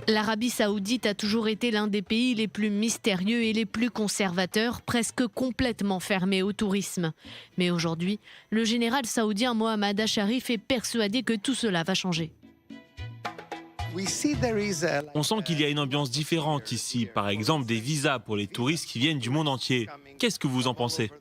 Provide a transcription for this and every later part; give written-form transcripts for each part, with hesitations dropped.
L'Arabie saoudite a toujours été l'un des pays les plus mystérieux et les plus conservateurs, presque complètement fermés au tourisme. Mais aujourd'hui, le général saoudien Mohammed al-Sharif est persuadé que tout cela va changer. On sent qu'il y a une ambiance différente ici, par exemple des visas pour les touristes qui viennent du monde entier. Qu'est-ce que vous en pensez?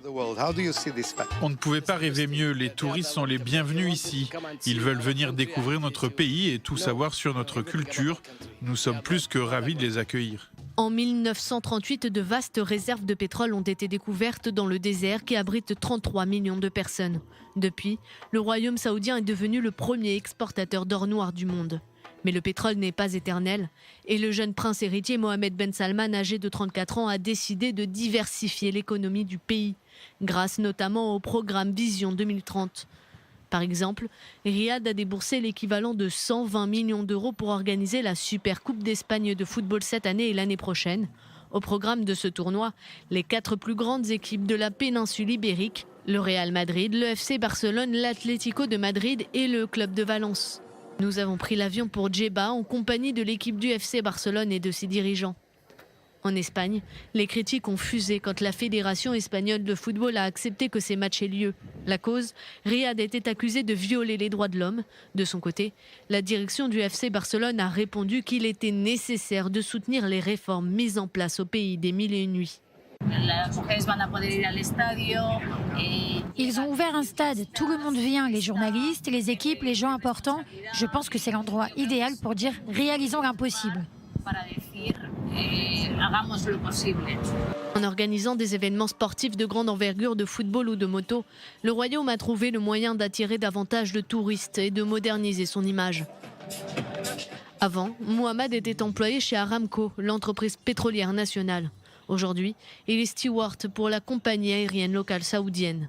On ne pouvait pas rêver mieux, les touristes sont les bienvenus ici. Ils veulent venir découvrir notre pays et tout savoir sur notre culture. Nous sommes plus que ravis de les accueillir. En 1938, de vastes réserves de pétrole ont été découvertes dans le désert qui abrite 33 millions de personnes. Depuis, le royaume saoudien est devenu le premier exportateur d'or noir du monde. Mais le pétrole n'est pas éternel et le jeune prince héritier Mohammed Ben Salman, âgé de 34 ans, a décidé de diversifier l'économie du pays, grâce notamment au programme Vision 2030. Par exemple, Riyad a déboursé l'équivalent de 120 millions d'euros pour organiser la Super Coupe d'Espagne de football cette année et l'année prochaine. Au programme de ce tournoi, les 4 plus grandes équipes de la péninsule ibérique, le Real Madrid, le FC Barcelone, l'Atlético de Madrid et le Club de Valence. Nous avons pris l'avion pour Djeddah en compagnie de l'équipe du FC Barcelone et de ses dirigeants. En Espagne, les critiques ont fusé quand la Fédération espagnole de football a accepté que ces matchs aient lieu. La cause, Riyad était accusé de violer les droits de l'homme. De son côté, la direction du FC Barcelone a répondu qu'il était nécessaire de soutenir les réformes mises en place au pays des mille et une nuits. Ils ont ouvert un stade, tout le monde vient, les journalistes, les équipes, les gens importants. Je pense que c'est l'endroit idéal pour dire « réalisons l'impossible ». En organisant des événements sportifs de grande envergure de football ou de moto, le royaume a trouvé le moyen d'attirer davantage de touristes et de moderniser son image. Avant, Mohammed était employé chez Aramco, l'entreprise pétrolière nationale. Aujourd'hui, il est steward pour la compagnie aérienne locale saoudienne.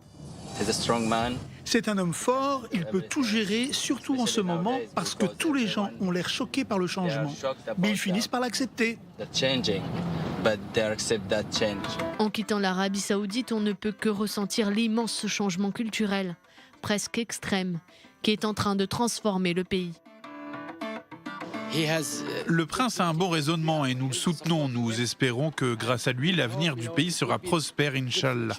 C'est un homme fort, il peut tout gérer, surtout en ce moment, parce que tous les gens ont l'air choqués par le changement. Mais ils finissent par l'accepter. En quittant l'Arabie saoudite, on ne peut que ressentir l'immense changement culturel, presque extrême, qui est en train de transformer le pays. Le prince a un bon raisonnement et nous le soutenons. Nous espérons que grâce à lui, l'avenir du pays sera prospère, Inch'Allah.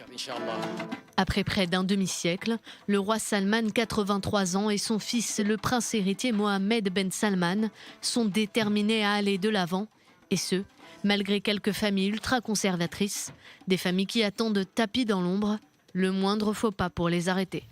Après près d'un demi-siècle, le roi Salman, 83 ans, et son fils, le prince héritier Mohammed Ben Salman, sont déterminés à aller de l'avant, et ce, malgré quelques familles ultra-conservatrices, des familles qui attendent tapis dans l'ombre, le moindre faux pas pour les arrêter.